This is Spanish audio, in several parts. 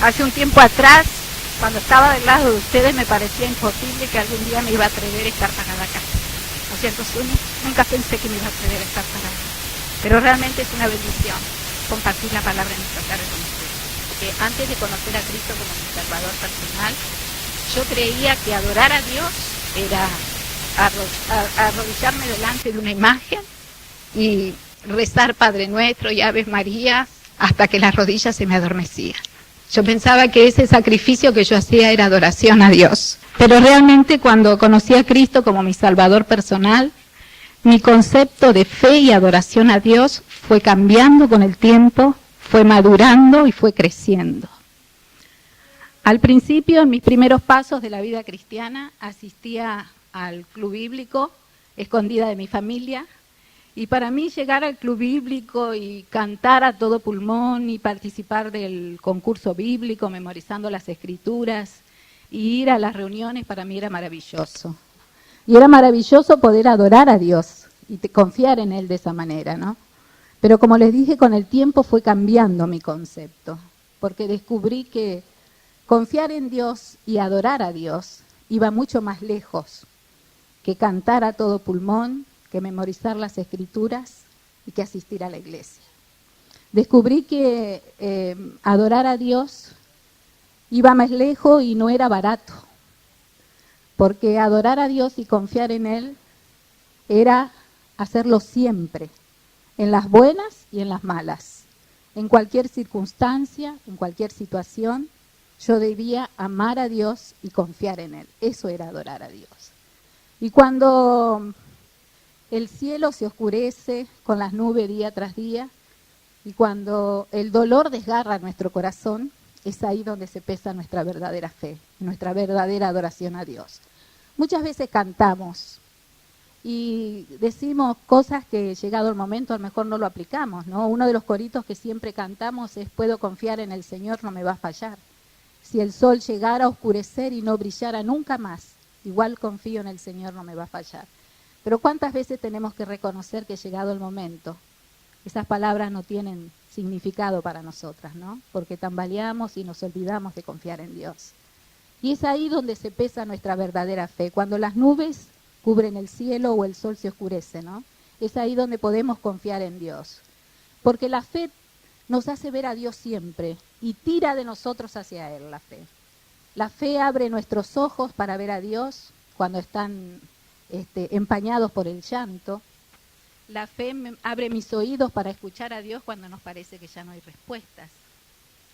Hace un tiempo atrás, cuando estaba del lado de ustedes, me parecía imposible que algún día me iba a atrever a estar parada acá. ¿No es cierto, Suni? Nunca pensé que me iba a atrever a estar parada. Pero realmente es una bendición compartir la palabra en esta tarde con ustedes. Porque antes de conocer a Cristo como mi Salvador personal, yo creía que adorar a Dios era arrodillarme delante de una imagen y rezar Padre Nuestro y Aves Marías hasta que las rodillas se me adormecían. Yo pensaba que ese sacrificio que yo hacía era adoración a Dios. Pero realmente cuando conocí a Cristo como mi Salvador personal, mi concepto de fe y adoración a Dios fue cambiando con el tiempo, fue madurando y fue creciendo. Al principio, en mis primeros pasos de la vida cristiana, asistía al club bíblico, escondida de mi familia, y para mí llegar al club bíblico y cantar a todo pulmón y participar del concurso bíblico, memorizando las escrituras, y ir a las reuniones, para mí era maravilloso. Y era maravilloso poder adorar a Dios y confiar en Él de esa manera, ¿no? Pero como les dije, con el tiempo fue cambiando mi concepto, porque descubrí que confiar en Dios y adorar a Dios iba mucho más lejos que cantar a todo pulmón, que memorizar las escrituras y que asistir a la iglesia. Descubrí que adorar a Dios iba más lejos y no era barato, porque adorar a Dios y confiar en Él era hacerlo siempre, en las buenas y en las malas. En cualquier circunstancia, en cualquier situación, yo debía amar a Dios y confiar en Él. Eso era adorar a Dios. Y cuando el cielo se oscurece con las nubes día tras día, y cuando el dolor desgarra nuestro corazón, es ahí donde se pesa nuestra verdadera fe, nuestra verdadera adoración a Dios. Muchas veces cantamos y decimos cosas que llegado el momento a lo mejor no lo aplicamos, ¿no? Uno de los coritos que siempre cantamos es: puedo confiar en el Señor, no me va a fallar. Si el sol llegara a oscurecer y no brillara nunca más, igual confío en el Señor, no me va a fallar. Pero ¿cuántas veces tenemos que reconocer que llegado el momento, esas palabras no tienen significado para nosotras, ¿no? Porque tambaleamos y nos olvidamos de confiar en Dios. Y es ahí donde se pesa nuestra verdadera fe, cuando las nubes cubren el cielo o el sol se oscurece, ¿no? Es ahí donde podemos confiar en Dios. Porque la fe nos hace ver a Dios siempre y tira de nosotros hacia Él la fe. La fe abre nuestros ojos para ver a Dios cuando están empañados por el llanto. La fe abre mis oídos para escuchar a Dios cuando nos parece que ya no hay respuestas.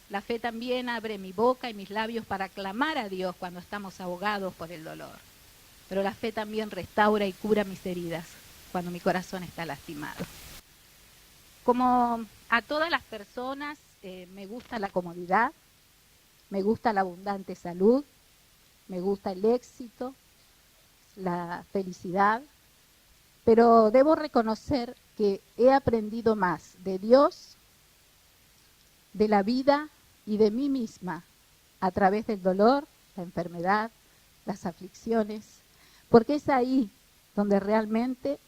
La fe también abre mi boca y mis labios para clamar a Dios cuando estamos ahogados por el dolor. Pero la fe también restaura y cura mis heridas cuando mi corazón está lastimado. Como a todas las personas, me gusta la comodidad, me gusta la abundante salud, me gusta el éxito, la felicidad, pero debo reconocer que he aprendido más de Dios, de la vida y de mí misma a través del dolor, la enfermedad, las aflicciones, porque es ahí donde realmente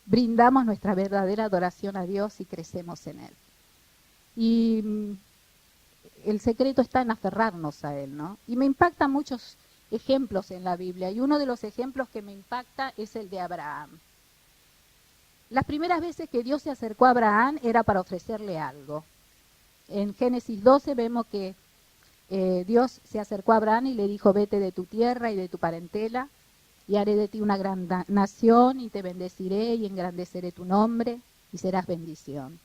brindamos nuestra verdadera adoración a Dios y crecemos en Él. Y el secreto está en aferrarnos a Él, ¿no? Y me impactan muchos ejemplos en la Biblia, y uno de los ejemplos que me impacta es el de Abraham. Las primeras veces que Dios se acercó a Abraham era para ofrecerle algo. En Génesis 12 vemos que Dios se acercó a Abraham y le dijo: vete de tu tierra y de tu parentela, y haré de ti una gran nación, y te bendeciré y engrandeceré tu nombre, y serás bendición.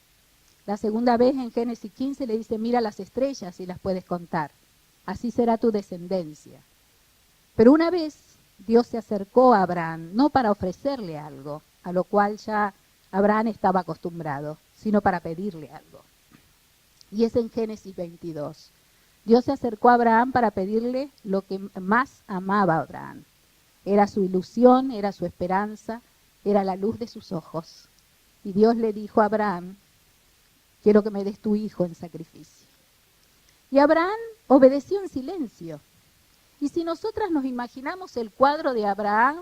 La segunda vez, en Génesis 15, le dice: mira las estrellas y las puedes contar, así será tu descendencia. Pero una vez Dios se acercó a Abraham, no para ofrecerle algo, a lo cual ya Abraham estaba acostumbrado, sino para pedirle algo. Y es en Génesis 22. Dios se acercó a Abraham para pedirle lo que más amaba a Abraham. Era su ilusión, era su esperanza, era la luz de sus ojos. Y Dios le dijo a Abraham: quiero que me des tu hijo en sacrificio. Y Abraham obedeció en silencio. Y si nosotras nos imaginamos el cuadro de Abraham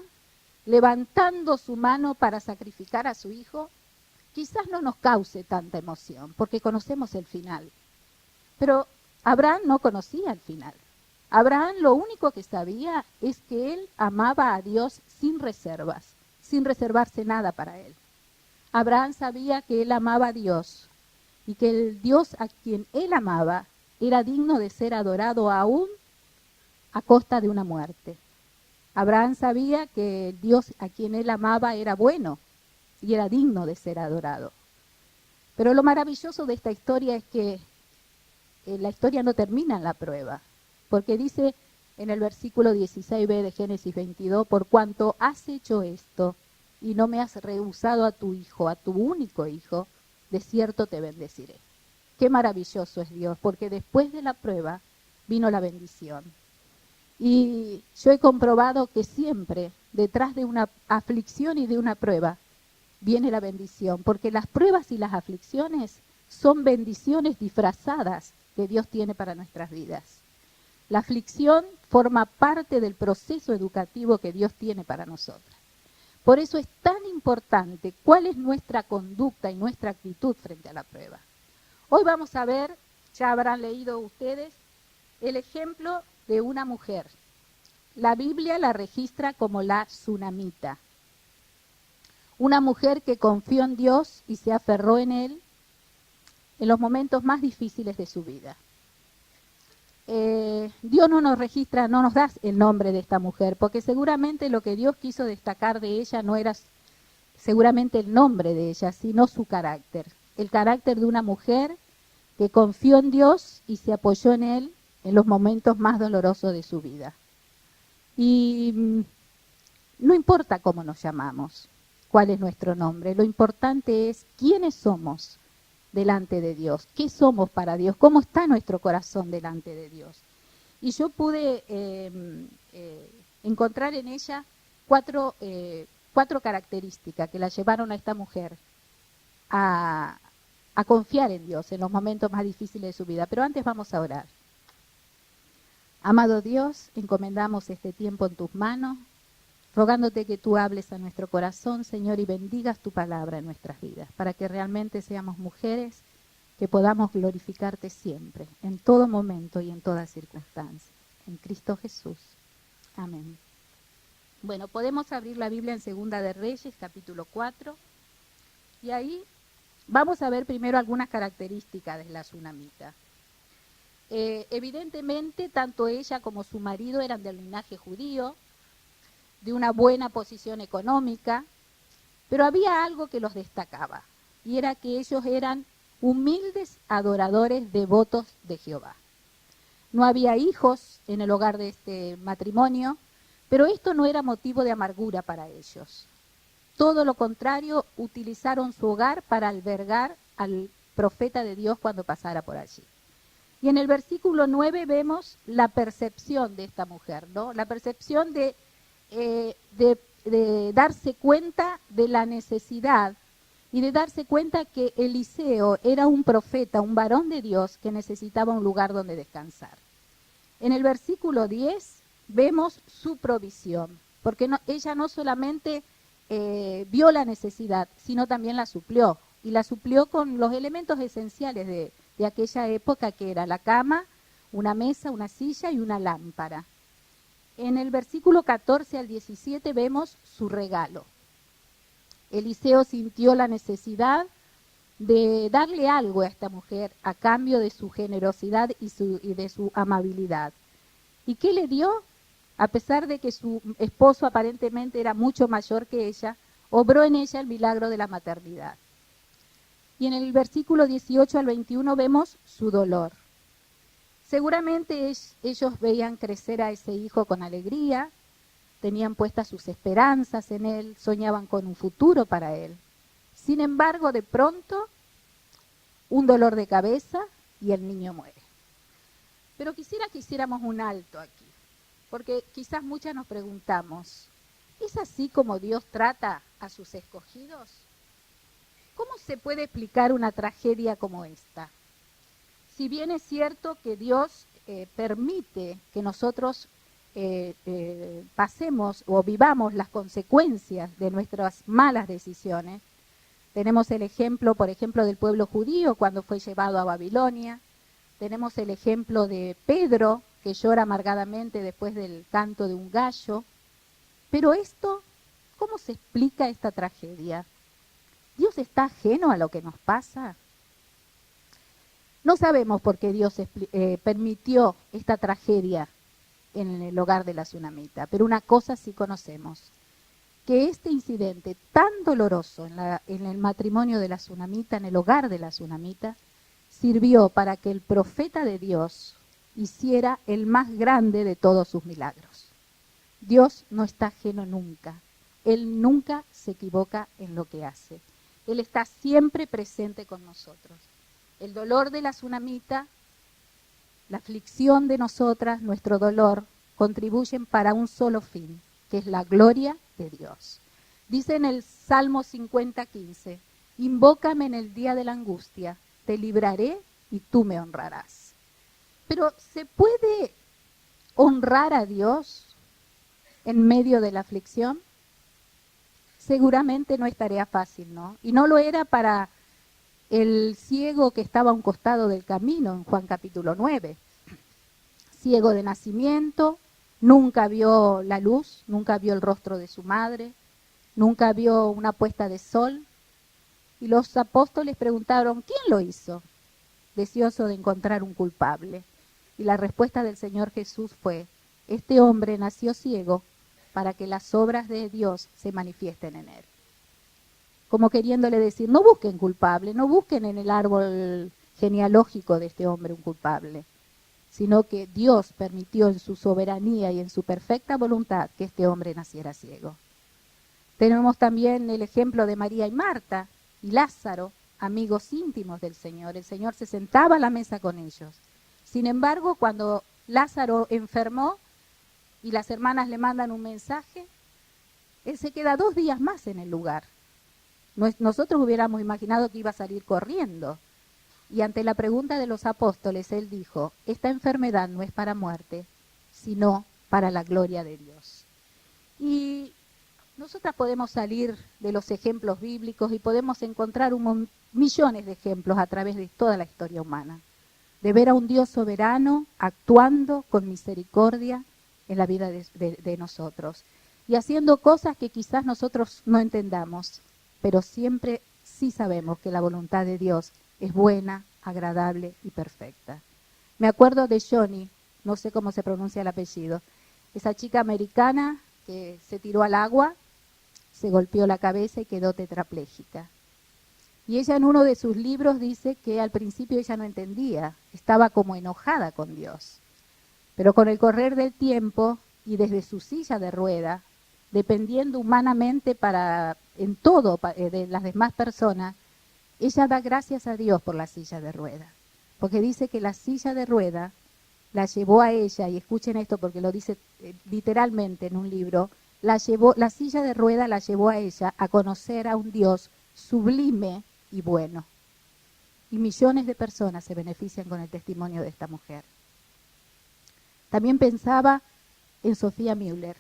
levantando su mano para sacrificar a su hijo, quizás no nos cause tanta emoción, porque conocemos el final. Pero Abraham no conocía el final. Abraham lo único que sabía es que él amaba a Dios sin reservas, sin reservarse nada para él. Abraham sabía que él amaba a Dios y que el Dios a quien él amaba era digno de ser adorado aún a costa de una muerte. Abraham sabía que el Dios a quien él amaba era bueno y era digno de ser adorado. Pero lo maravilloso de esta historia es que la historia no termina en la prueba, porque dice en el versículo 16b de Génesis 22, por cuanto has hecho esto y no me has rehusado a tu hijo, a tu único hijo, de cierto te bendeciré. Qué maravilloso es Dios, porque después de la prueba vino la bendición. Y yo he comprobado que siempre detrás de una aflicción y de una prueba viene la bendición, porque las pruebas y las aflicciones son bendiciones disfrazadas que Dios tiene para nuestras vidas. La aflicción forma parte del proceso educativo que Dios tiene para nosotras. Por eso es tan importante cuál es nuestra conducta y nuestra actitud frente a la prueba. Hoy vamos a ver, ya habrán leído ustedes, el ejemplo de una mujer. La Biblia la registra como la Tsunamita. Una mujer que confió en Dios y se aferró en Él en los momentos más difíciles de su vida. Dios no nos registra, no nos da el nombre de esta mujer, porque seguramente lo que Dios quiso destacar de ella no era seguramente el nombre de ella, sino su carácter. El carácter de una mujer que confió en Dios y se apoyó en Él en los momentos más dolorosos de su vida. Y no importa cómo nos llamamos, cuál es nuestro nombre, lo importante es quiénes somos delante de Dios, qué somos para Dios, cómo está nuestro corazón delante de Dios. Y yo pude encontrar en ella cuatro características que la llevaron a esta mujer a confiar en Dios en los momentos más difíciles de su vida. Pero antes vamos a orar. Amado Dios, encomendamos este tiempo en tus manos, rogándote que tú hables a nuestro corazón, Señor, y bendigas tu palabra en nuestras vidas, para que realmente seamos mujeres que podamos glorificarte siempre, en todo momento y en toda circunstancia. En Cristo Jesús. Amén. Bueno, podemos abrir la Biblia en Segunda de Reyes, capítulo 4, y ahí vamos a ver primero algunas características de la Tsunamita. Evidentemente, tanto ella como su marido eran del linaje judío, de una buena posición económica, pero había algo que los destacaba, y era que ellos eran humildes adoradores devotos de Jehová. No había hijos en el hogar de este matrimonio, pero esto no era motivo de amargura para ellos. Todo lo contrario, utilizaron su hogar para albergar al profeta de Dios cuando pasara por allí. Y en el versículo 9 vemos la percepción de esta mujer, ¿no? La percepción de darse cuenta de la necesidad y de darse cuenta que Eliseo era un profeta, un varón de Dios que necesitaba un lugar donde descansar. En el versículo 10 vemos su provisión, porque ella no solamente vio la necesidad, sino también la suplió, y la suplió con los elementos esenciales de aquella época, que era la cama, una mesa, una silla y una lámpara. En el versículo 14 al 17 vemos su regalo. Eliseo sintió la necesidad de darle algo a esta mujer a cambio de su generosidad y de su amabilidad. ¿Y qué le dio? A pesar de que su esposo aparentemente era mucho mayor que ella, obró en ella el milagro de la maternidad. Y en el versículo 18 al 21 vemos su dolor. Seguramente ellos veían crecer a ese hijo con alegría, tenían puestas sus esperanzas en él, soñaban con un futuro para él. Sin embargo, de pronto, un dolor de cabeza y el niño muere. Pero quisiera que hiciéramos un alto aquí, porque quizás muchas nos preguntamos, ¿es así como Dios trata a sus escogidos? ¿Cómo se puede explicar una tragedia como esta? Si bien es cierto que Dios permite que nosotros pasemos o vivamos las consecuencias de nuestras malas decisiones, tenemos el ejemplo, por ejemplo, del pueblo judío cuando fue llevado a Babilonia, Tenemos el ejemplo de Pedro, que llora amargadamente después del canto de un gallo. Pero esto, ¿cómo se explica esta tragedia? ¿Dios está ajeno a lo que nos pasa? No sabemos por qué Dios permitió esta tragedia en el hogar de la tsunamita, pero una cosa sí conocemos, que este incidente tan doloroso en el matrimonio de la tsunamita, en el hogar de la tsunamita, sirvió para que el profeta de Dios hiciera el más grande de todos sus milagros. Dios no está ajeno nunca. Él nunca se equivoca en lo que hace. Él está siempre presente con nosotros. El dolor de la tsunamita, la aflicción de nosotras, nuestro dolor, contribuyen para un solo fin, que es la gloria de Dios. Dice en el Salmo 50:15, invócame en el día de la angustia, te libraré y tú me honrarás. Pero ¿se puede honrar a Dios en medio de la aflicción? Seguramente no es tarea fácil, ¿no? Y no lo era para el ciego que estaba a un costado del camino, en Juan capítulo 9. Ciego de nacimiento, nunca vio la luz, nunca vio el rostro de su madre, nunca vio una puesta de sol. Y los apóstoles preguntaron, ¿quién lo hizo? Deseoso de encontrar un culpable. Y la respuesta del Señor Jesús fue, este hombre nació ciego para que las obras de Dios se manifiesten en él. Como queriéndole decir, no busquen culpable, no busquen en el árbol genealógico de este hombre un culpable, sino que Dios permitió en su soberanía y en su perfecta voluntad que este hombre naciera ciego. Tenemos también el ejemplo de María y Marta y Lázaro, amigos íntimos del Señor. El Señor se sentaba a la mesa con ellos. Sin embargo, cuando Lázaro enfermó y las hermanas le mandan un mensaje, él se queda 2 días más en el lugar. Nosotros hubiéramos imaginado que iba a salir corriendo. Y ante la pregunta de los apóstoles, él dijo, esta enfermedad no es para muerte, sino para la gloria de Dios. Y nosotras podemos salir de los ejemplos bíblicos y podemos encontrar millones de ejemplos a través de toda la historia humana, de ver a un Dios soberano actuando con misericordia en la vida de nosotros y haciendo cosas que quizás nosotros no entendamos, pero siempre sí sabemos que la voluntad de Dios es buena, agradable y perfecta. Me acuerdo de Johnny, no sé cómo se pronuncia el apellido, esa chica americana que se tiró al agua, se golpeó la cabeza y quedó tetrapléjica. Y ella en uno de sus libros dice que al principio ella no entendía, estaba como enojada con Dios. Pero con el correr del tiempo y desde su silla de rueda, dependiendo humanamente en todo de las demás personas, ella da gracias a Dios por la silla de rueda. Porque dice que la silla de rueda la llevó a ella, y escuchen esto porque lo dice literalmente en un libro, la silla de rueda la llevó a ella a conocer a un Dios sublime y bueno. Y millones de personas se benefician con el testimonio de esta mujer. También pensaba en Sofía Müller,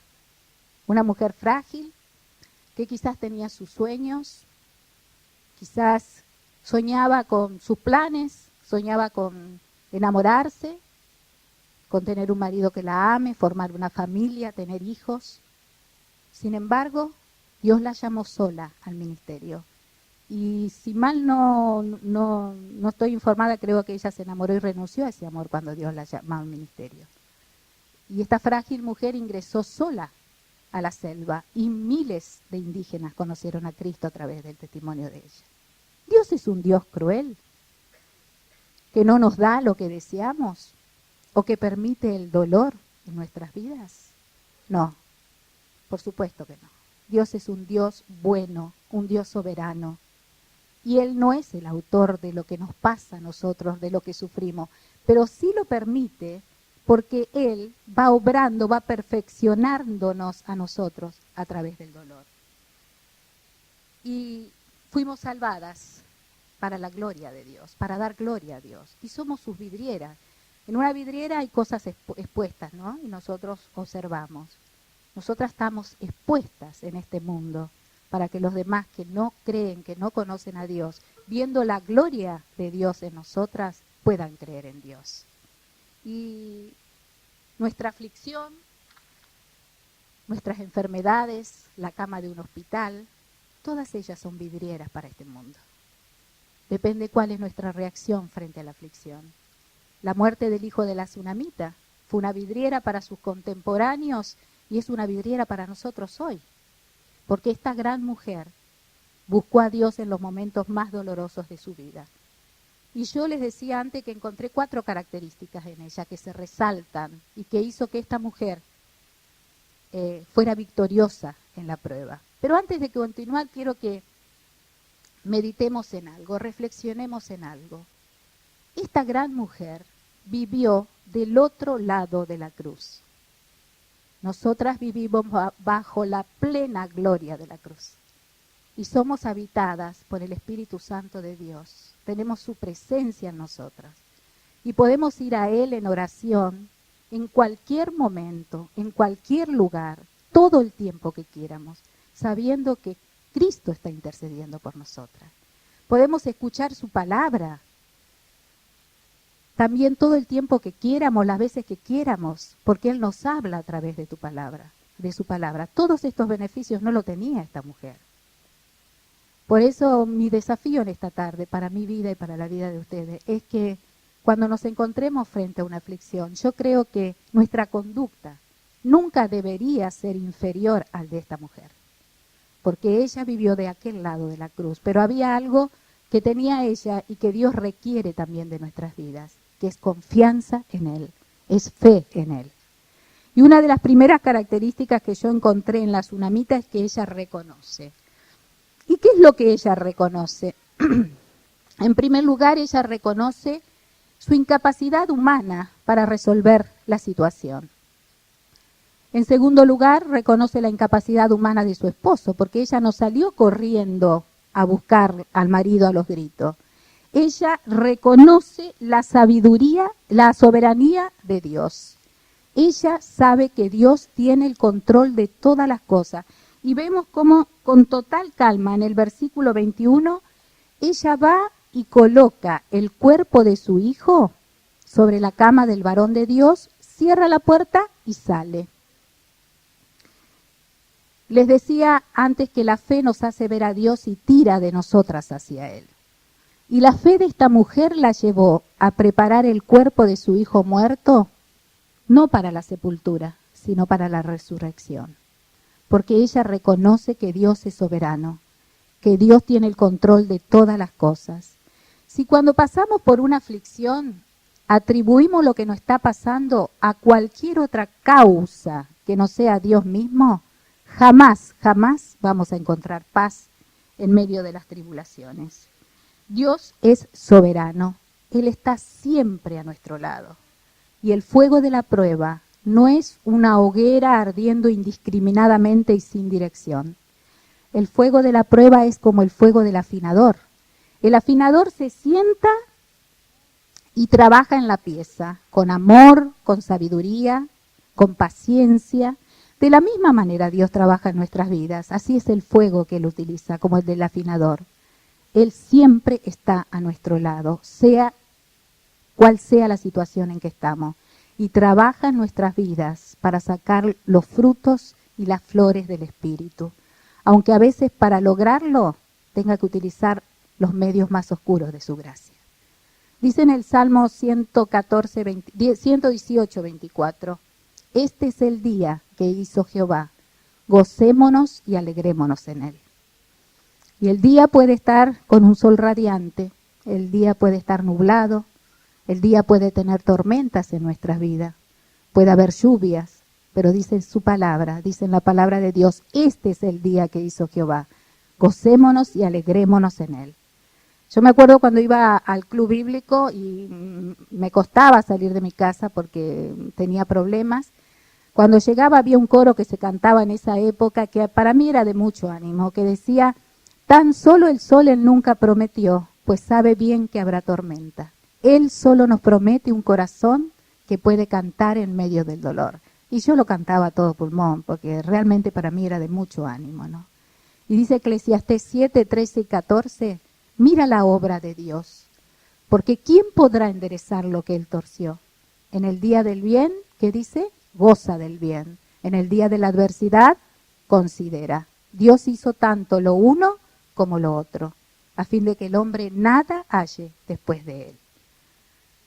una mujer frágil que quizás tenía sus sueños, quizás soñaba con sus planes, soñaba con enamorarse, con tener un marido que la ame, formar una familia, tener hijos. Sin embargo, Dios la llamó sola al ministerio. Y si mal no estoy informada, creo que ella se enamoró y renunció a ese amor cuando Dios la llamó al ministerio. Y esta frágil mujer ingresó sola a la selva y miles de indígenas conocieron a Cristo a través del testimonio de ella. ¿Dios es un Dios cruel que no nos da lo que deseamos o que permite el dolor en nuestras vidas? No, por supuesto que no. Dios es un Dios bueno, un Dios soberano. Y Él no es el autor de lo que nos pasa a nosotros, de lo que sufrimos, pero sí lo permite porque Él va obrando, va perfeccionándonos a nosotros a través del dolor. Y fuimos salvadas para la gloria de Dios, para dar gloria a Dios. Y somos sus vidrieras. En una vidriera hay cosas expuestas, ¿no? Y nosotros observamos. Nosotras estamos expuestas en este mundo para que los demás que no creen, que no conocen a Dios, viendo la gloria de Dios en nosotras, puedan creer en Dios. Y nuestra aflicción, nuestras enfermedades, la cama de un hospital, todas ellas son vidrieras para este mundo. Depende cuál es nuestra reacción frente a la aflicción. La muerte del hijo de la tsunamita fue una vidriera para sus contemporáneos y es una vidriera para nosotros hoy. Porque esta gran mujer buscó a Dios en los momentos más dolorosos de su vida. Y yo les decía antes que encontré 4 características en ella que se resaltan y que hizo que esta mujer fuera victoriosa en la prueba. Pero antes de continuar, quiero que meditemos en algo, reflexionemos en algo. Esta gran mujer vivió del otro lado de la cruz. Nosotras vivimos bajo la plena gloria de la cruz. Y somos habitadas por el Espíritu Santo de Dios. Tenemos su presencia en nosotras. Y podemos ir a Él en oración en cualquier momento, en cualquier lugar, todo el tiempo que quieramos, sabiendo que Cristo está intercediendo por nosotras. Podemos escuchar su palabra también todo el tiempo que quieramos, las veces que quieramos, porque Él nos habla a través de tu palabra, de su palabra. Todos estos beneficios no lo tenía esta mujer. Por eso mi desafío en esta tarde, para mi vida y para la vida de ustedes, es que cuando nos encontremos frente a una aflicción, yo creo que nuestra conducta nunca debería ser inferior al de esta mujer, porque ella vivió de aquel lado de la cruz, pero había algo que tenía ella y que Dios requiere también de nuestras vidas, que es confianza en Él, es fe en Él. Y una de las primeras características que yo encontré en la tsunamita es que ella reconoce. ¿Y qué es lo que ella reconoce? En primer lugar, ella reconoce su incapacidad humana para resolver la situación. En segundo lugar, reconoce la incapacidad humana de su esposo, porque ella no salió corriendo a buscar al marido a los gritos. Ella reconoce la sabiduría, la soberanía de Dios. Ella sabe que Dios tiene el control de todas las cosas. Y vemos cómo con total calma en el versículo 21, ella va y coloca el cuerpo de su hijo sobre la cama del varón de Dios, cierra la puerta y sale. Les decía antes que la fe nos hace ver a Dios y tira de nosotras hacia Él. Y la fe de esta mujer la llevó a preparar el cuerpo de su hijo muerto, no para la sepultura, sino para la resurrección. Porque ella reconoce que Dios es soberano, que Dios tiene el control de todas las cosas. Si cuando pasamos por una aflicción atribuimos lo que nos está pasando a cualquier otra causa que no sea Dios mismo, jamás vamos a encontrar paz en medio de las tribulaciones. Dios es soberano, Él está siempre a nuestro lado. Y el fuego de la prueba no es una hoguera ardiendo indiscriminadamente y sin dirección. El fuego de la prueba es como el fuego del afinador. El afinador se sienta y trabaja en la pieza, con amor, con sabiduría, con paciencia. De la misma manera Dios trabaja en nuestras vidas. Así es el fuego que Él utiliza, como el del afinador. Él siempre está a nuestro lado, sea cual sea la situación en que estamos. Y trabaja en nuestras vidas para sacar los frutos y las flores del Espíritu. Aunque a veces para lograrlo tenga que utilizar los medios más oscuros de su gracia. Dice en el Salmo 118, 24, este es el día que hizo Jehová, gocémonos y alegrémonos en él. Y el día puede estar con un sol radiante, el día puede estar nublado, el día puede tener tormentas en nuestras vidas, puede haber lluvias, pero dice su palabra, dice en la palabra de Dios, este es el día que hizo Jehová, gocémonos y alegrémonos en él. Yo me acuerdo cuando iba al club bíblico y me costaba salir de mi casa porque tenía problemas. Cuando llegaba había un coro que se cantaba en esa época que para mí era de mucho ánimo, que decía, tan solo el sol él nunca prometió, pues sabe bien que habrá tormenta. Él solo nos promete un corazón que puede cantar en medio del dolor. Y yo lo cantaba a todo pulmón, porque realmente para mí era de mucho ánimo, ¿no? Y dice Eclesiastés 7, 13 y 14, mira la obra de Dios, Porque ¿quién podrá enderezar lo que él torció? En el día del bien, ¿qué dice? Goza del bien. En el día de la adversidad, considera. Dios hizo tanto lo uno como lo otro, a fin de que el hombre nada halle después de él.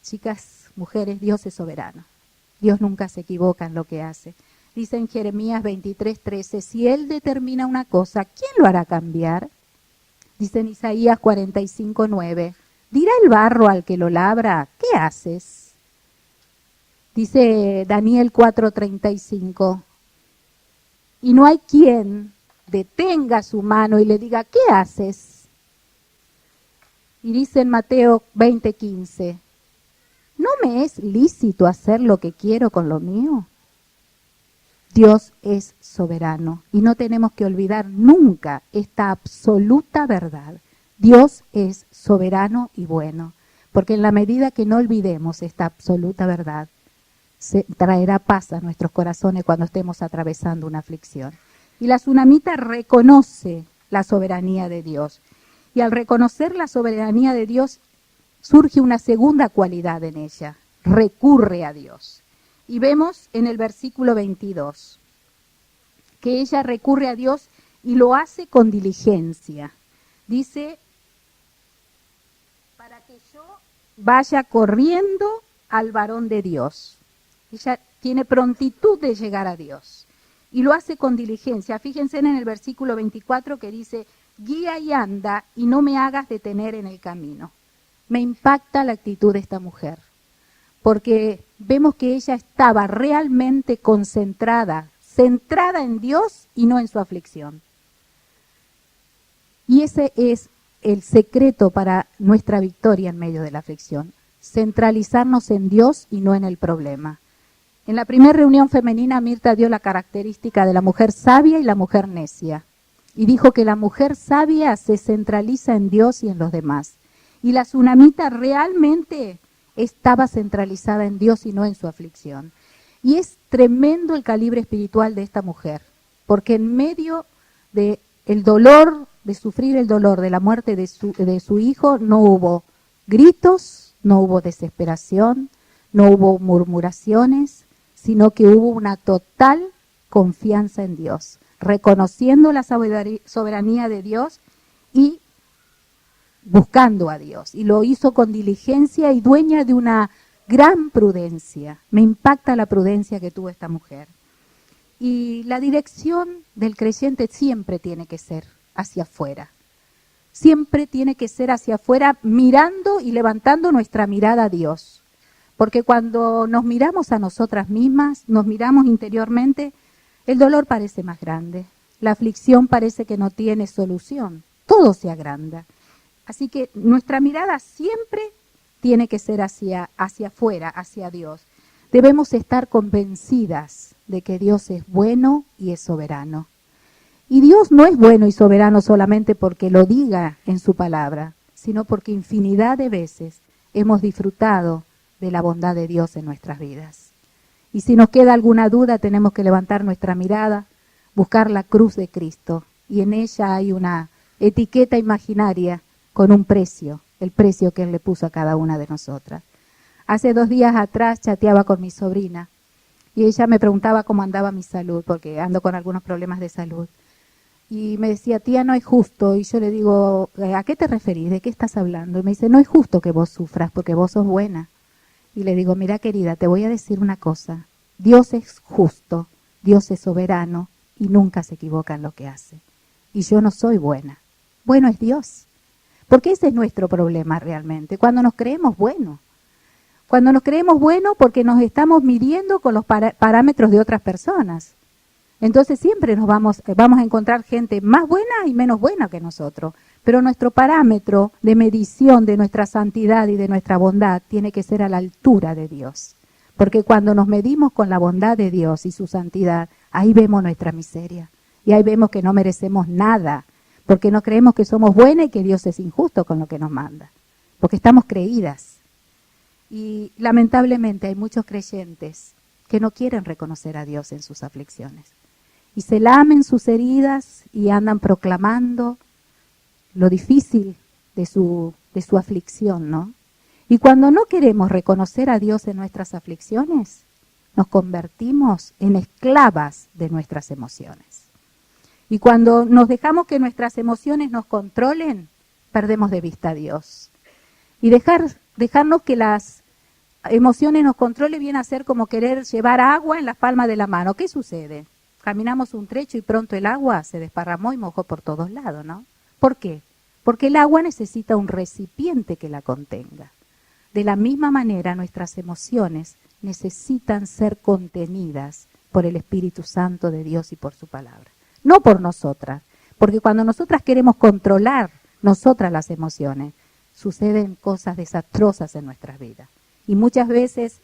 Chicas, mujeres, Dios es soberano. Dios nunca se equivoca en lo que hace. Dice en Jeremías 23:13, si Él determina una cosa, ¿quién lo hará cambiar? Dice en Isaías 45:9, dirá el barro al que lo labra, ¿qué haces? Dice Daniel 4:35, y no hay quien detenga su mano y le diga, ¿qué haces? Y dice en Mateo 20:15, ¿no me es lícito hacer lo que quiero con lo mío? Dios es soberano y no tenemos que olvidar nunca esta absoluta verdad. Dios es soberano y bueno, porque en la medida que no olvidemos esta absoluta verdad, se traerá paz a nuestros corazones cuando estemos atravesando una aflicción. Y la tsunamita reconoce la soberanía de Dios. Y al reconocer la soberanía de Dios, surge una segunda cualidad en ella, recurre a Dios. Y vemos en el versículo 22 que ella recurre a Dios y lo hace con diligencia. Dice, para que yo vaya corriendo al varón de Dios. Ella tiene prontitud de llegar a Dios y lo hace con diligencia. Fíjense en el versículo 24 que dice, guía y anda y no me hagas detener en el camino. Me impacta la actitud de esta mujer, porque vemos que ella estaba realmente concentrada, centrada en Dios y no en su aflicción. Y ese es el secreto para nuestra victoria en medio de la aflicción, centralizarnos en Dios y no en el problema. En la primera reunión femenina, Mirta dio la característica de la mujer sabia y la mujer necia. Y dijo que la mujer sabia se centraliza en Dios y en los demás. Y la tsunamita realmente estaba centralizada en Dios y no en su aflicción. Y es tremendo el calibre espiritual de esta mujer, porque en medio de el dolor, de sufrir el dolor de la muerte de su hijo, no hubo gritos, no hubo desesperación, no hubo murmuraciones, sino que hubo una total confianza en Dios, reconociendo la soberanía de Dios y buscando a Dios. Y lo hizo con diligencia y dueña de una gran prudencia. Me impacta la prudencia que tuvo esta mujer. Y la dirección del creyente siempre tiene que ser hacia afuera. Siempre tiene que ser hacia afuera, mirando y levantando nuestra mirada a Dios. Porque cuando nos miramos a nosotras mismas, nos miramos interiormente, el dolor parece más grande. La aflicción parece que no tiene solución. Todo se agranda. Así que nuestra mirada siempre tiene que ser hacia afuera, hacia Dios. Debemos estar convencidas de que Dios es bueno y es soberano. Y Dios no es bueno y soberano solamente porque lo diga en su palabra, sino porque infinidad de veces hemos disfrutado de la bondad de Dios en nuestras vidas. Y si nos queda alguna duda, tenemos que levantar nuestra mirada, buscar la cruz de Cristo, y en ella hay una etiqueta imaginaria con un precio, el precio que Él le puso a cada una de nosotras. Hace 2 días atrás chateaba con mi sobrina, y ella me preguntaba cómo andaba mi salud, porque ando con algunos problemas de salud. Y me decía, tía, no es justo. Y yo le digo, ¿a qué te referís? ¿De qué estás hablando? Y me dice, no es justo que vos sufras, porque vos sos buena. Y le digo, mira querida, te voy a decir una cosa. Dios es justo, Dios es soberano y nunca se equivoca en lo que hace. Y yo no soy buena. Bueno es Dios. Porque ese es nuestro problema realmente, cuando nos creemos buenos. Cuando nos creemos buenos porque nos estamos midiendo con los parámetros de otras personas. Entonces siempre nos vamos a encontrar gente más buena y menos buena que nosotros. Pero nuestro parámetro de medición de nuestra santidad y de nuestra bondad tiene que ser a la altura de Dios. Porque cuando nos medimos con la bondad de Dios y su santidad, ahí vemos nuestra miseria. Y ahí vemos que no merecemos nada. Porque no creemos que somos buenas y que Dios es injusto con lo que nos manda. Porque estamos creídas. Y lamentablemente hay muchos creyentes que no quieren reconocer a Dios en sus aflicciones. Y se lamen sus heridas y andan proclamando lo difícil de su aflicción, ¿no? Y cuando no queremos reconocer a Dios en nuestras aflicciones, nos convertimos en esclavas de nuestras emociones. Y cuando nos dejamos que nuestras emociones nos controlen, perdemos de vista a Dios. Y dejarnos que las emociones nos controlen viene a ser como querer llevar agua en la palma de la mano. ¿Qué sucede? Caminamos un trecho y pronto el agua se desparramó y mojó por todos lados, ¿no? ¿Por qué? Porque el agua necesita un recipiente que la contenga. De la misma manera, nuestras emociones necesitan ser contenidas por el Espíritu Santo de Dios y por su palabra. No por nosotras, porque cuando nosotras queremos controlar nosotras las emociones, suceden cosas desastrosas en nuestras vidas. Y muchas veces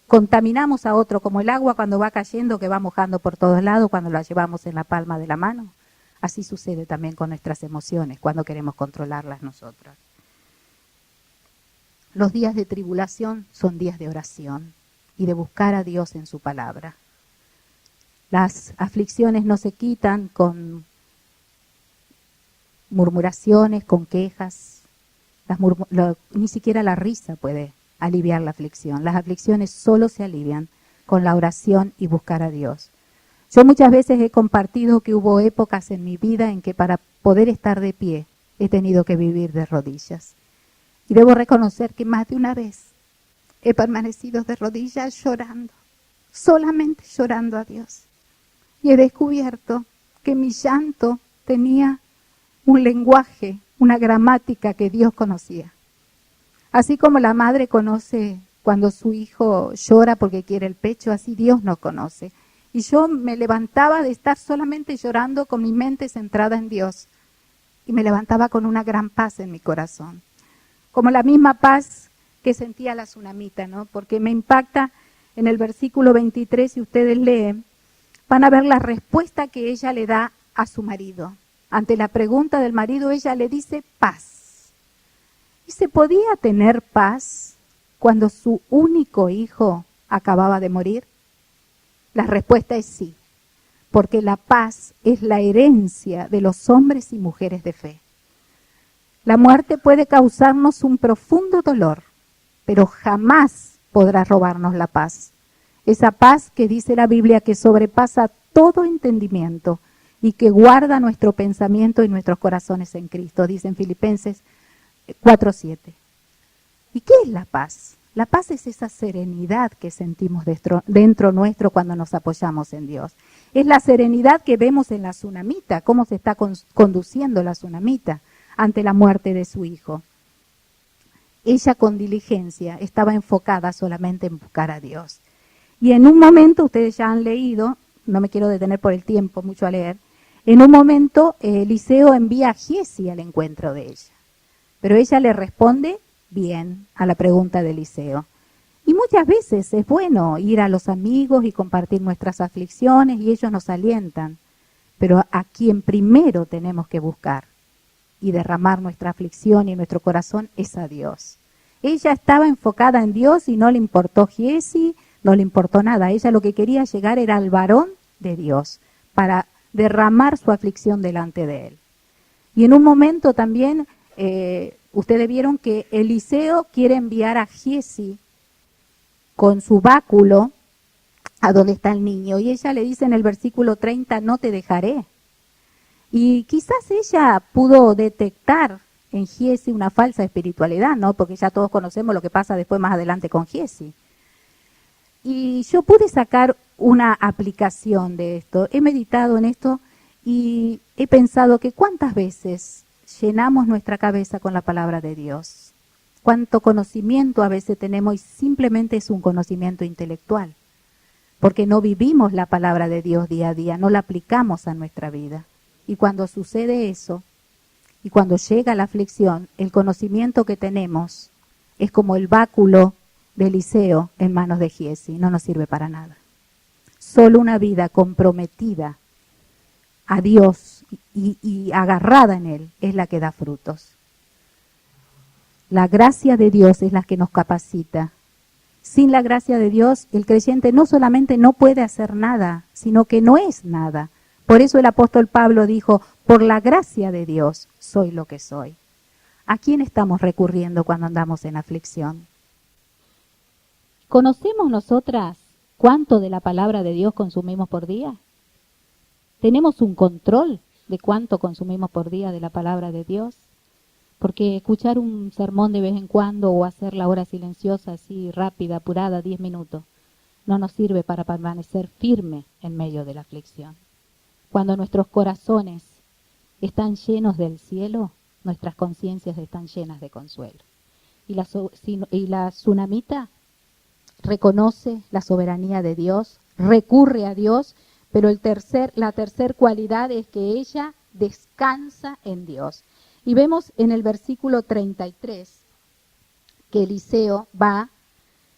contaminamos a otro, como el agua cuando va cayendo, que va mojando por todos lados cuando la llevamos en la palma de la mano. Así sucede también con nuestras emociones cuando queremos controlarlas nosotras. Los días de tribulación son días de oración y de buscar a Dios en su palabra. Las aflicciones no se quitan con murmuraciones, con quejas. Ni siquiera la risa puede aliviar la aflicción. Las aflicciones solo se alivian con la oración y buscar a Dios. Yo muchas veces he compartido que hubo épocas en mi vida en que para poder estar de pie he tenido que vivir de rodillas. Y debo reconocer que más de una vez he permanecido de rodillas llorando, solamente llorando a Dios. Y he descubierto que mi llanto tenía un lenguaje, una gramática que Dios conocía. Así como la madre conoce cuando su hijo llora porque quiere el pecho, así Dios nos conoce. Y yo me levantaba de estar solamente llorando con mi mente centrada en Dios. Y me levantaba con una gran paz en mi corazón. Como la misma paz que sentía la tsunamita, ¿no? Porque me impacta en el versículo 23, si ustedes leen, van a ver la respuesta que ella le da a su marido. Ante la pregunta del marido, ella le dice paz. ¿Y se podía tener paz cuando su único hijo acababa de morir? La respuesta es sí, porque la paz es la herencia de los hombres y mujeres de fe. La muerte puede causarnos un profundo dolor, pero jamás podrá robarnos la paz. Esa paz que dice la Biblia que sobrepasa todo entendimiento y que guarda nuestro pensamiento y nuestros corazones en Cristo, dice en Filipenses 4:7. ¿Y qué es la paz? La paz es esa serenidad que sentimos dentro nuestro cuando nos apoyamos en Dios. Es la serenidad que vemos en la tsunamita, cómo se está conduciendo la tsunamita ante la muerte de su hijo. Ella con diligencia estaba enfocada solamente en buscar a Dios. Y en un momento, ustedes ya han leído, no me quiero detener por el tiempo mucho a leer, en un momento Eliseo envía a Giezi al encuentro de ella. Pero ella le responde bien a la pregunta de Eliseo. Y muchas veces es bueno ir a los amigos y compartir nuestras aflicciones y ellos nos alientan. Pero a quien primero tenemos que buscar y derramar nuestra aflicción y nuestro corazón es a Dios. Ella estaba enfocada en Dios y no le importó Giezi, no le importó nada. Ella lo que quería llegar era al varón de Dios para derramar su aflicción delante de él. Y en un momento también ustedes vieron que Eliseo quiere enviar a Giezi con su báculo a donde está el niño. Y ella le dice en el versículo 30, no te dejaré. Y quizás ella pudo detectar en Giezi una falsa espiritualidad, ¿no? Porque ya todos conocemos lo que pasa después más adelante con Giezi. Y yo pude sacar una aplicación de esto. He meditado en esto y he pensado que cuántas veces llenamos nuestra cabeza con la palabra de Dios. Cuánto conocimiento a veces tenemos y simplemente es un conocimiento intelectual. Porque no vivimos la palabra de Dios día a día, no la aplicamos a nuestra vida. Y cuando sucede eso, y cuando llega la aflicción, el conocimiento que tenemos es como el báculo de Eliseo en manos de Giezi, no nos sirve para nada. Solo una vida comprometida a Dios y agarrada en Él es la que da frutos. La gracia de Dios es la que nos capacita. Sin la gracia de Dios, el creyente no solamente no puede hacer nada, sino que no es nada. Por eso el apóstol Pablo dijo, por la gracia de Dios soy lo que soy. ¿A quién estamos recurriendo cuando andamos en aflicción? ¿Conocemos nosotras cuánto de la palabra de Dios consumimos por día? ¿Tenemos un control de cuánto consumimos por día de la palabra de Dios? Porque escuchar un sermón de vez en cuando o hacer la hora silenciosa así rápida, apurada, 10 minutos, no nos sirve para permanecer firme en medio de la aflicción. Cuando nuestros corazones están llenos del cielo, nuestras conciencias están llenas de consuelo. Y la tsunamita reconoce la soberanía de Dios, recurre a Dios, pero la tercer cualidad es que ella descansa en Dios. Y vemos en el versículo 33 que Eliseo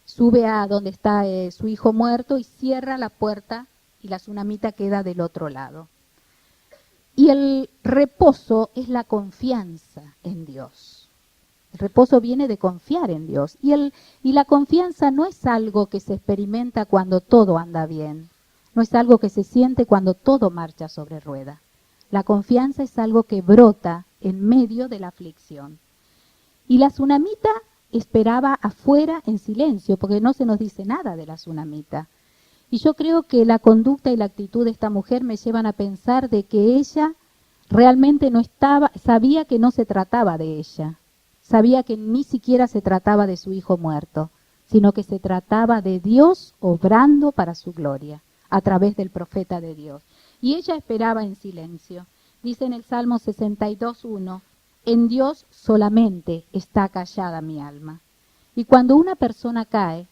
sube a donde está su hijo muerto y cierra la puerta y la tsunamita queda del otro lado. Y el reposo es la confianza en Dios. El reposo viene de confiar en Dios. Y la confianza no es algo que se experimenta cuando todo anda bien. No es algo que se siente cuando todo marcha sobre rueda. La confianza es algo que brota en medio de la aflicción. Y la tsunamita esperaba afuera en silencio, porque no se nos dice nada de la tsunamita. Y yo creo que la conducta y la actitud de esta mujer me llevan a pensar de que ella realmente sabía que no se trataba de ella, sabía que ni siquiera se trataba de su hijo muerto, sino que se trataba de Dios obrando para su gloria, a través del profeta de Dios. Y ella esperaba en silencio. Dice en el Salmo 62:1, en Dios solamente está callada mi alma. Y cuando una persona cae,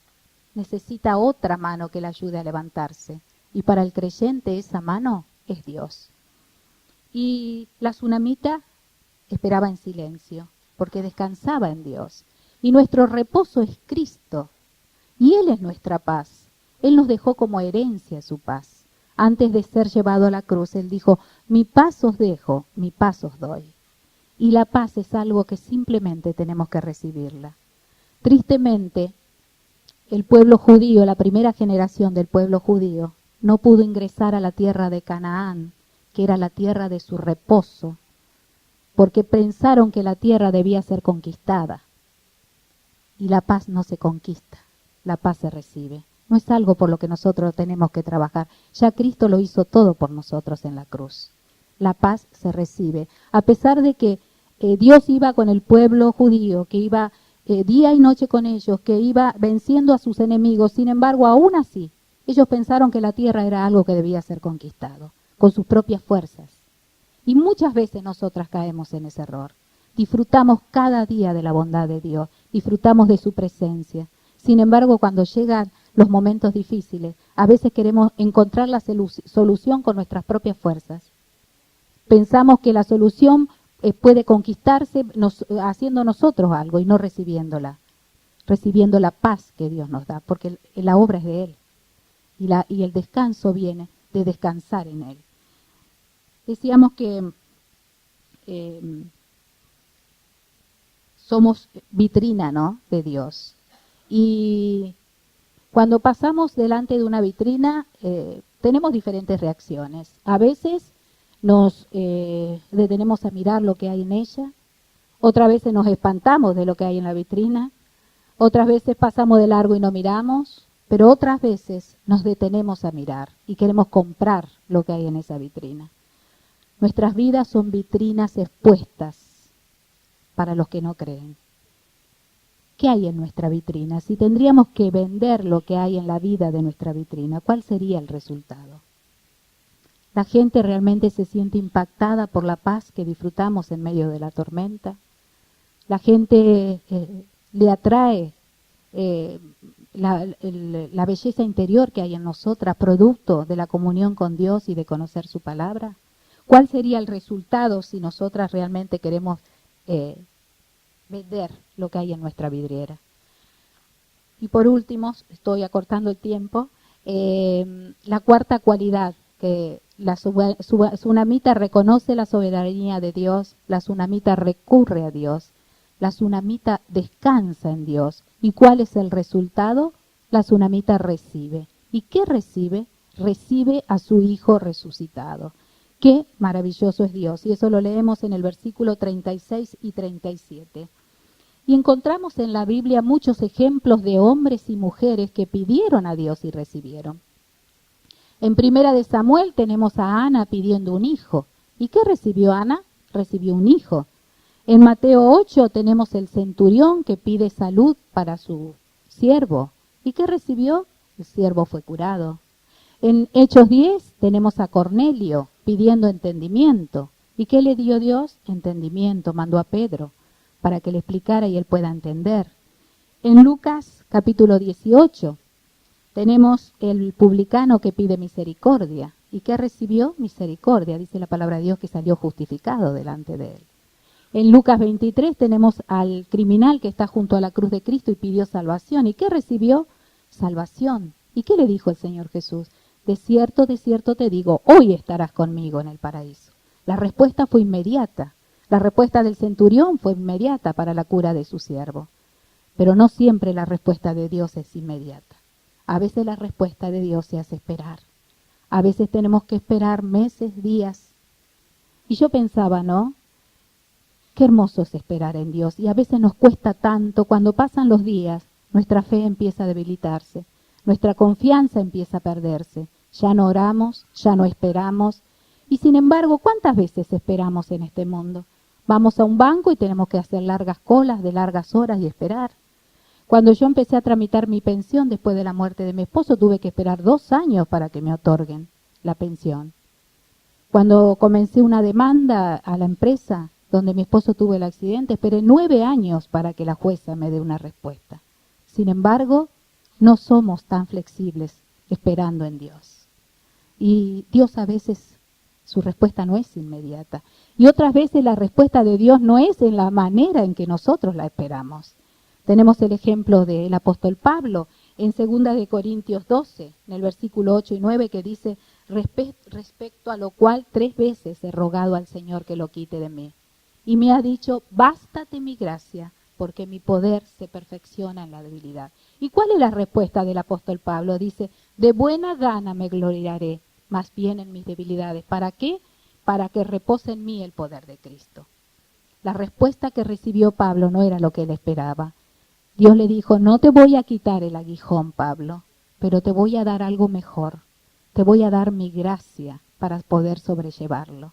necesita otra mano que le ayude a levantarse. Y para el creyente esa mano es Dios. Y la tsunamita esperaba en silencio, porque descansaba en Dios. Y nuestro reposo es Cristo. Y Él es nuestra paz. Él nos dejó como herencia su paz. Antes de ser llevado a la cruz, Él dijo, mi paz os dejo, mi paz os doy. Y la paz es algo que simplemente tenemos que recibirla. Tristemente, el pueblo judío, la primera generación del pueblo judío, no pudo ingresar a la tierra de Canaán, que era la tierra de su reposo, porque pensaron que la tierra debía ser conquistada. Y la paz no se conquista, la paz se recibe. No es algo por lo que nosotros tenemos que trabajar. Ya Cristo lo hizo todo por nosotros en la cruz. La paz se recibe. A pesar de que Dios iba con el pueblo judío, que iba día y noche con ellos, que iba venciendo a sus enemigos, sin embargo, aún así, ellos pensaron que la tierra era algo que debía ser conquistado, con sus propias fuerzas. Y muchas veces nosotras caemos en ese error. Disfrutamos cada día de la bondad de Dios, disfrutamos de su presencia. Sin embargo, cuando llegan los momentos difíciles, a veces queremos encontrar la solución con nuestras propias fuerzas. Pensamos que la solución puede conquistarse haciendo nosotros algo y no recibiendo la paz que Dios nos da, porque la obra es de Él y el descanso viene de descansar en Él. Decíamos que somos vitrina, ¿no?, de Dios. Y cuando pasamos delante de una vitrina tenemos diferentes reacciones. A veces nos detenemos a mirar lo que hay en ella, otras veces nos espantamos de lo que hay en la vitrina, otras veces pasamos de largo y no miramos, pero otras veces nos detenemos a mirar y queremos comprar lo que hay en esa vitrina. Nuestras vidas son vitrinas expuestas para los que no creen. ¿Qué hay en nuestra vitrina? Si tendríamos que vender lo que hay en la vida de nuestra vitrina, ¿cuál sería el resultado? La gente realmente se siente impactada por la paz que disfrutamos en medio de la tormenta. La gente le atrae la belleza interior que hay en nosotras, producto de la comunión con Dios y de conocer su palabra. ¿Cuál sería el resultado si nosotras realmente queremos vender lo que hay en nuestra vidriera? Y por último, estoy acortando el tiempo, la cuarta cualidad, que la tsunamita reconoce la soberanía de Dios, la tsunamita recurre a Dios, la tsunamita descansa en Dios. ¿Y cuál es el resultado? La tsunamita recibe. ¿Y qué recibe? Recibe a su hijo resucitado. Qué maravilloso es Dios. Y eso lo leemos en el versículo 36 y 37. Y encontramos en la Biblia muchos ejemplos de hombres y mujeres que pidieron a Dios y recibieron. En Primera de Samuel tenemos a Ana pidiendo un hijo. ¿Y qué recibió Ana? Recibió un hijo. En Mateo 8 tenemos el centurión que pide salud para su siervo. ¿Y qué recibió? El siervo fue curado. En Hechos 10 tenemos a Cornelio pidiendo entendimiento. ¿Y qué le dio Dios? Entendimiento. Mandó a Pedro para que le explicara y él pueda entender. En Lucas capítulo 18 tenemos el publicano que pide misericordia. ¿Y qué recibió? Misericordia. Dice la palabra de Dios que salió justificado delante de él. En Lucas 23 tenemos al criminal que está junto a la cruz de Cristo y pidió salvación. ¿Y qué recibió? Salvación. ¿Y qué le dijo el Señor Jesús? De cierto te digo, hoy estarás conmigo en el paraíso. La respuesta fue inmediata. La respuesta del centurión fue inmediata para la cura de su siervo. Pero no siempre la respuesta de Dios es inmediata. A veces la respuesta de Dios se hace esperar. A veces tenemos que esperar meses, días. Y yo pensaba, ¿no? Qué hermoso es esperar en Dios. Y a veces nos cuesta tanto. Cuando pasan los días, nuestra fe empieza a debilitarse. Nuestra confianza empieza a perderse. Ya no oramos, ya no esperamos. Y sin embargo, ¿cuántas veces esperamos en este mundo? Vamos a un banco y tenemos que hacer largas colas de largas horas y esperar. Cuando yo empecé a tramitar mi pensión después de la muerte de mi esposo, tuve que esperar 2 años para que me otorguen la pensión. Cuando comencé una demanda a la empresa donde mi esposo tuvo el accidente, esperé 9 años para que la jueza me dé una respuesta. Sin embargo, no somos tan flexibles esperando en Dios. Y Dios a veces, su respuesta no es inmediata. Y otras veces la respuesta de Dios no es en la manera en que nosotros la esperamos. Tenemos el ejemplo del apóstol Pablo en 2 de Corintios 12, en el versículo 8 y 9, que dice, respecto a lo cual 3 veces he rogado al Señor que lo quite de mí. Y me ha dicho, bástate mi gracia, porque mi poder se perfecciona en la debilidad. ¿Y cuál es la respuesta del apóstol Pablo? Dice, de buena gana me gloriaré, más bien en mis debilidades. ¿Para qué? Para que repose en mí el poder de Cristo. La respuesta que recibió Pablo no era lo que él esperaba. Dios le dijo, no te voy a quitar el aguijón, Pablo, pero te voy a dar algo mejor. Te voy a dar mi gracia para poder sobrellevarlo.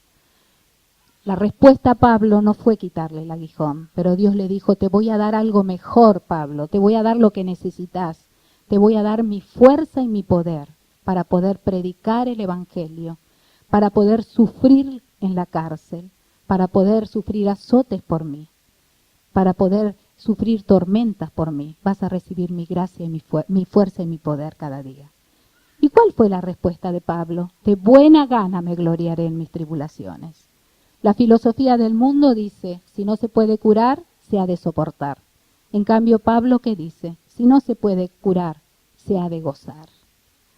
La respuesta a Pablo no fue quitarle el aguijón, pero Dios le dijo, te voy a dar algo mejor, Pablo, te voy a dar lo que necesitas, te voy a dar mi fuerza y mi poder para poder predicar el Evangelio, para poder sufrir en la cárcel, para poder sufrir azotes por mí, para poder sufrir tormentas por mí. Vas a recibir mi gracia y mi fuerza y mi poder cada día. ¿Y cuál fue la respuesta de Pablo? De buena gana me gloriaré en mis tribulaciones. La filosofía del mundo dice, si no se puede curar, se ha de soportar. En cambio, Pablo, ¿qué dice? Si no se puede curar, se ha de gozar.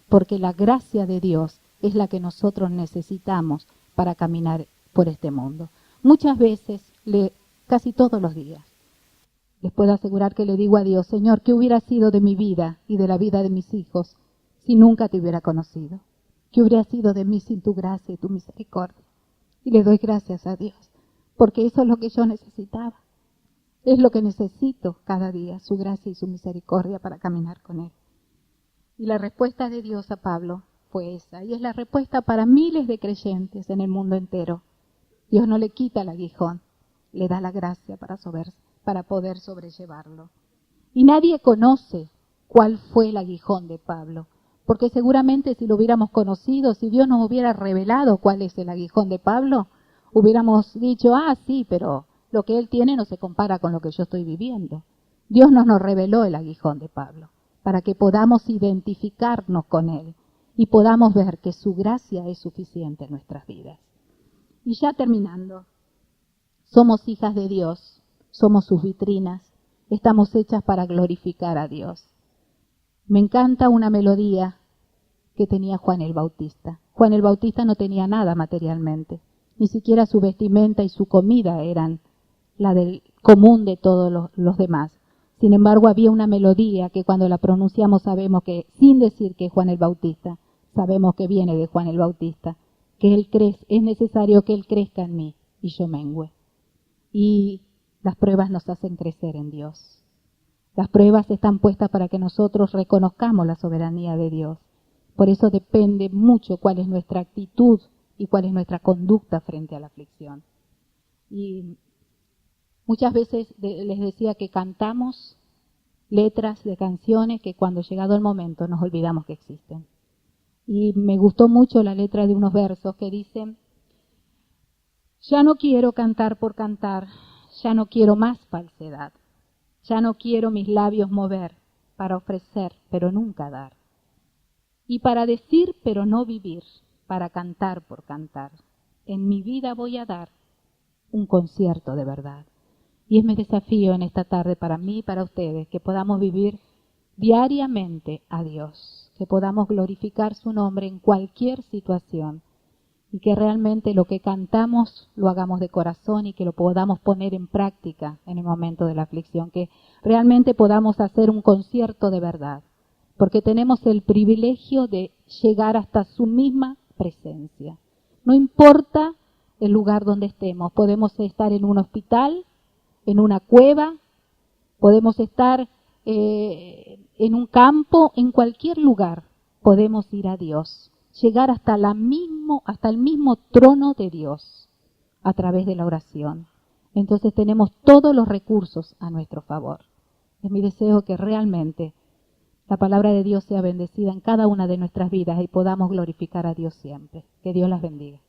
Porque la gracia de Dios es la que nosotros necesitamos para caminar por este mundo. Muchas veces, casi todos los días, les puedo asegurar que le digo a Dios, Señor, ¿qué hubiera sido de mi vida y de la vida de mis hijos si nunca te hubiera conocido? ¿Qué hubiera sido de mí sin tu gracia y tu misericordia? Y le doy gracias a Dios, porque eso es lo que yo necesitaba. Es lo que necesito cada día, su gracia y su misericordia para caminar con Él. Y la respuesta de Dios a Pablo fue esa, y es la respuesta para miles de creyentes en el mundo entero. Dios no le quita el aguijón, le da la gracia para poder sobrellevarlo. Y nadie conoce cuál fue el aguijón de Pablo, porque seguramente si lo hubiéramos conocido, si Dios nos hubiera revelado cuál es el aguijón de Pablo, hubiéramos dicho, sí, pero lo que él tiene no se compara con lo que yo estoy viviendo. Dios nos reveló el aguijón de Pablo, para que podamos identificarnos con él y podamos ver que su gracia es suficiente en nuestras vidas. Y ya terminando, somos hijas de Dios, somos sus vitrinas, estamos hechas para glorificar a Dios. Me encanta una melodía que tenía Juan el Bautista. Juan el Bautista no tenía nada materialmente, ni siquiera su vestimenta y su comida eran la del común de todos los demás. Sin embargo, había una melodía que cuando la pronunciamos sabemos que, sin decir que es Juan el Bautista, sabemos que viene de Juan el Bautista, que Él crezca, es necesario que Él crezca en mí y yo mengüe. Y las pruebas nos hacen crecer en Dios. Las pruebas están puestas para que nosotros reconozcamos la soberanía de Dios. Por eso depende mucho cuál es nuestra actitud y cuál es nuestra conducta frente a la aflicción. Y muchas veces les decía que cantamos letras de canciones que cuando llegado el momento nos olvidamos que existen. Y me gustó mucho la letra de unos versos que dicen: ya no quiero cantar por cantar, ya no quiero más falsedad, ya no quiero mis labios mover para ofrecer pero nunca dar, y para decir pero no vivir, para cantar por cantar. En mi vida voy a dar un concierto de verdad. Y es mi desafío en esta tarde para mí y para ustedes, que podamos vivir diariamente a Dios, que podamos glorificar su nombre en cualquier situación y que realmente lo que cantamos lo hagamos de corazón y que lo podamos poner en práctica en el momento de la aflicción, que realmente podamos hacer un concierto de verdad, porque tenemos el privilegio de llegar hasta su misma presencia. No importa el lugar donde estemos, podemos estar en un hospital, en una cueva, podemos estar en un campo, en cualquier lugar podemos ir a Dios, llegar hasta el mismo trono de Dios a través de la oración. Entonces tenemos todos los recursos a nuestro favor. Es mi deseo que realmente la palabra de Dios sea bendecida en cada una de nuestras vidas y podamos glorificar a Dios siempre. Que Dios las bendiga.